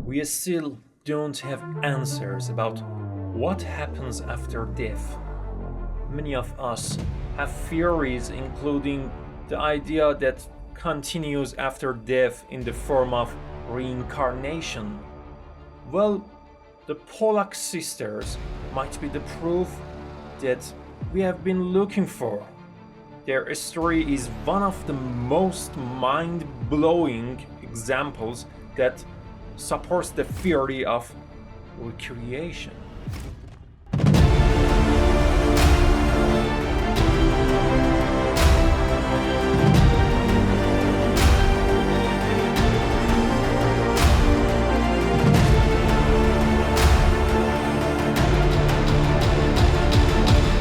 We still don't have answers about what happens after death. Many of us have theories, including the idea that continues after death in the form of reincarnation. Well, the Pollock sisters might be the proof that we have been looking for. Their story is one of the most mind-blowing examples that supports the theory of recreation.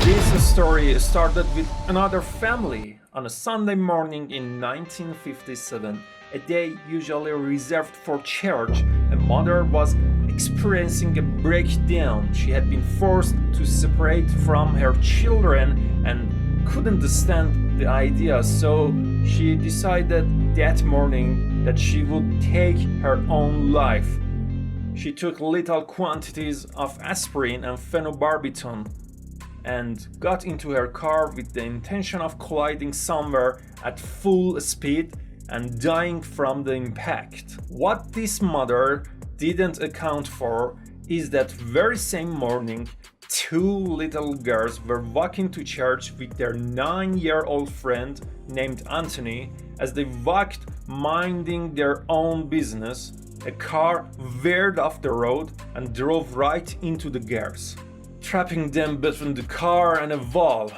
This story started with another family on a Sunday morning in 1957, a day usually reserved for church. A mother was experiencing a breakdown. She had been forced to separate from her children and couldn't stand the idea, so she decided that morning that she would take her own life. She took little quantities of aspirin and phenobarbital and got into her car with the intention of colliding somewhere at full speed and dying from the impact. What this mother didn't account for is that very same morning, two little girls were walking to church with their 9-year-old friend named Anthony. As they walked minding their own business, a car veered off the road and drove right into the girls, trapping them between the car and a wall.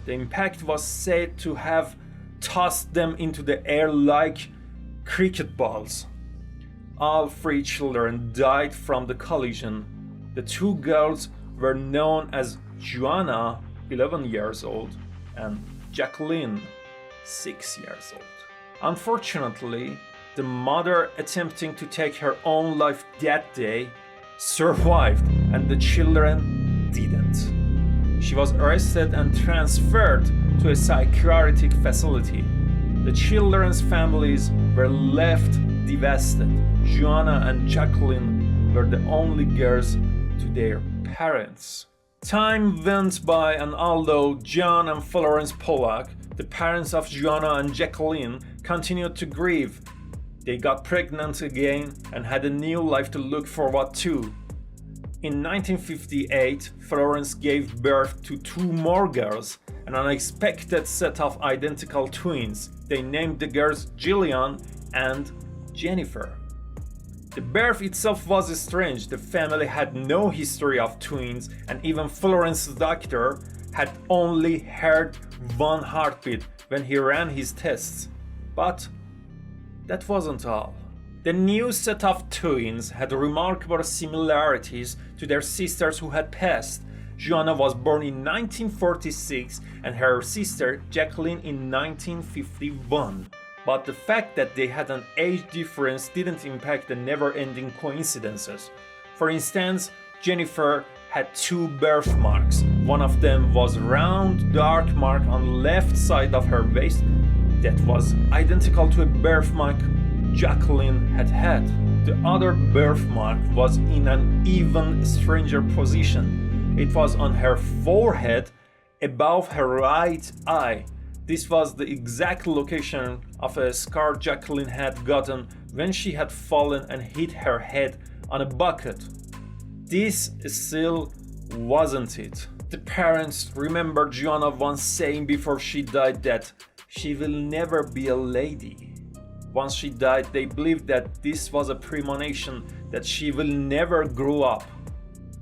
The impact was said to have tossed them into the air like cricket balls. All three children died from the collision. The two girls were known as Joanna, 11 years old, and Jacqueline, 6 years old. Unfortunately, the mother attempting to take her own life that day survived, and the children didn't. She was arrested and transferred to a psychiatric facility. The children's families were left devastated. Joanna and Jacqueline were the only girls to their parents. Time went by, and although John and Florence Pollock, the parents of Joanna and Jacqueline, continued to grieve, they got pregnant again and had a new life to look forward to. In 1958, Florence gave birth to two more girls, an unexpected set of identical twins. They named the girls Jillian and Jennifer. The birth itself was strange. The family had no history of twins, and even Florence's doctor had only heard one heartbeat when he ran his tests. But that wasn't all. The new set of twins had remarkable similarities to their sisters who had passed. Joanna was born in 1946 and her sister Jacqueline in 1951. But the fact that they had an age difference didn't impact the never-ending coincidences. For instance, Jennifer had two birthmarks. One of them was a round dark mark on the left side of her waist that was identical to a birthmark Jacqueline had had. The other birthmark was in an even stranger position. It was on her forehead above her right eye. This was the exact location of a scar Jacqueline had gotten when she had fallen and hit her head on a bucket. This still wasn't it. The parents remembered Joanna once saying before she died that she will never be a lady. Once she died, they believed that this was a premonition that she will never grow up.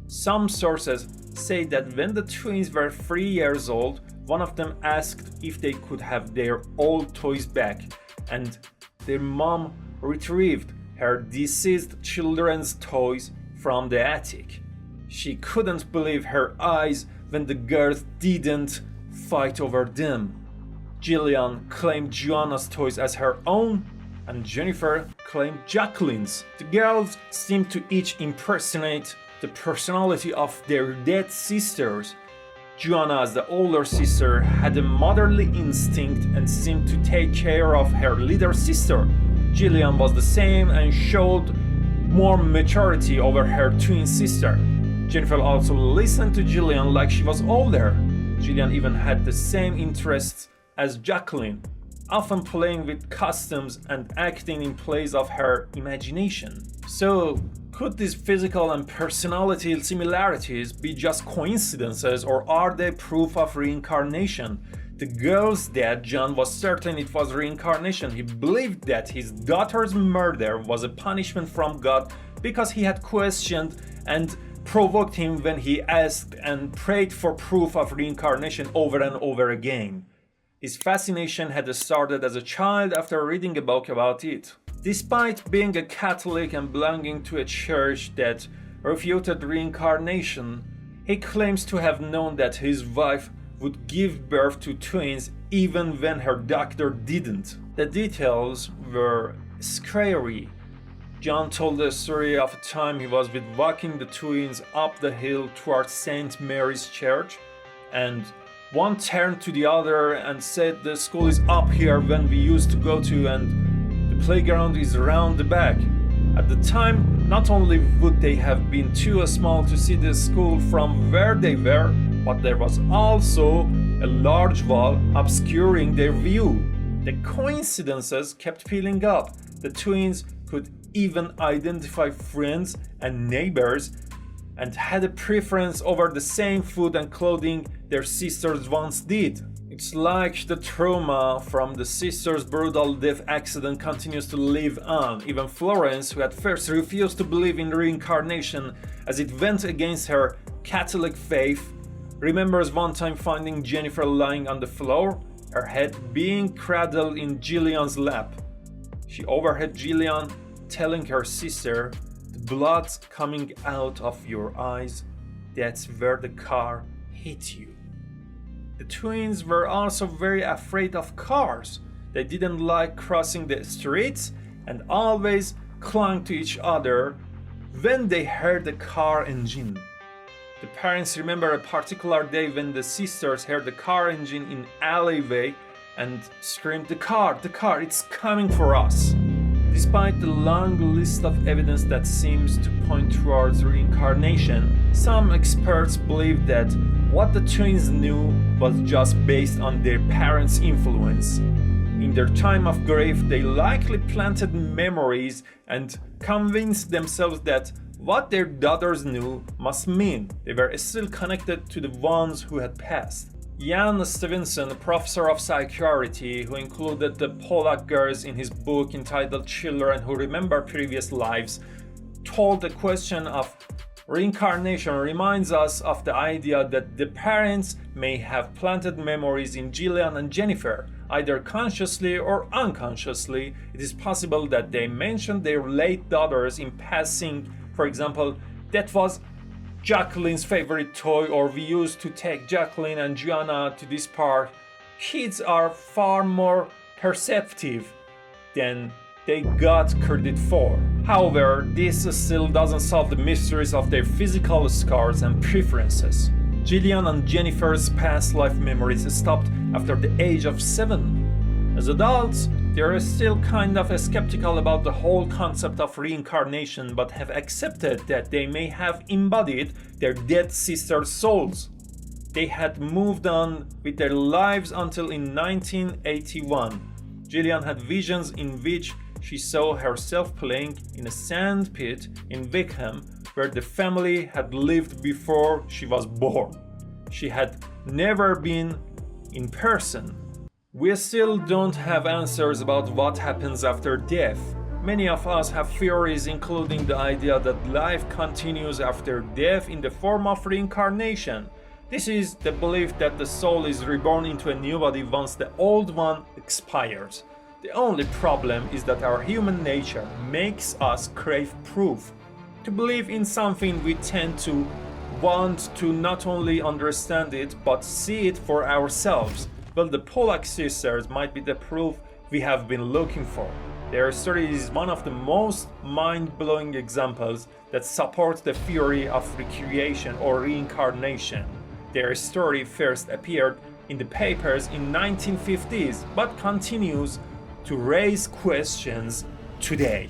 Some sources say that when the twins were 3 years old, one of them asked if they could have their old toys back, and their mom retrieved her deceased children's toys from the attic. She couldn't believe her eyes when the girls didn't fight over them. Jillian claimed Joanna's toys as her own, and Jennifer claimed Jacqueline's. The girls seemed to each impersonate the personality of their dead sisters. Joanna, as the older sister, had a motherly instinct and seemed to take care of her little sister. Jillian was the same and showed more maturity over her twin sister. Jennifer also listened to Gillian like she was older. Gillian even had the same interests as Jacqueline, often playing with costumes and acting in plays of her imagination. So, could these physical and personality similarities be just coincidences, or are they proof of reincarnation? The girl's dad, John, was certain it was reincarnation. He believed that his daughter's murder was a punishment from God because he had questioned and provoked him when he asked and prayed for proof of reincarnation over and over again. His fascination had started as a child after reading a book about it. Despite being a Catholic and belonging to a church that refuted reincarnation, he claims to have known that his wife would give birth to twins even when her doctor didn't. The details were scary. John told the story of a time he was walking the twins up the hill towards St. Mary's Church, and one turned to the other and said, "The school is up here when we used to go to, and the playground is around the back." At the time, not only would they have been too small to see the school from where they were, but there was also a large wall obscuring their view. The coincidences kept piling up. The twins could even identify friends and neighbors and had a preference over the same food and clothing their sisters once did. It's like the trauma from the sisters' brutal death accident continues to live on. Even Florence, who at first refused to believe in reincarnation as it went against her Catholic faith, remembers one time finding Jennifer lying on the floor, her head being cradled in Gillian's lap. She overheard Gillian telling her sister, "The blood's coming out of your eyes. That's where the car hit you." The twins were also very afraid of cars. They didn't like crossing the streets and always clung to each other when they heard the car engine. The parents remember a particular day when the sisters heard the car engine in alleyway and screamed, the car, it's coming for us." Despite the long list of evidence that seems to point towards reincarnation, some experts believe that what the twins knew was just based on their parents' influence. In their time of grief, they likely planted memories and convinced themselves that what their daughters knew must mean they were still connected to the ones who had passed. Jan Stevenson, a professor of psychiatry who included the Pollock girls in his book entitled Children Who Remember Previous Lives, told the question of reincarnation reminds us of the idea that the parents may have planted memories in Gillian and Jennifer, either consciously or unconsciously. It is possible that they mentioned their late daughters in passing. For example, that was Jacqueline's favorite toy, or we used to take Jacqueline and Gianna to this park. Kids are far more perceptive than they got credit for. However, this still doesn't solve the mysteries of their physical scars and preferences. Gillian and Jennifer's past life memories stopped after the age of 7. As adults, they are still kind of skeptical about the whole concept of reincarnation, but have accepted that they may have embodied their dead sisters' souls. They had moved on with their lives until in 1981. Gillian had visions in which she saw herself playing in a sand pit in Wickham, where the family had lived before she was born. She had never been in person. We still don't have answers about what happens after death. Many of us have theories, including the idea that life continues after death in the form of reincarnation. This is the belief that the soul is reborn into a new body once the old one expires. The only problem is that our human nature makes us crave proof. To believe in something, we tend to want to not only understand it, but see it for ourselves. Well, the Pollock sisters might be the proof we have been looking for. Their story is one of the most mind-blowing examples that support the theory of recreation or reincarnation. Their story first appeared in the papers in 1950s, but continues to raise questions today.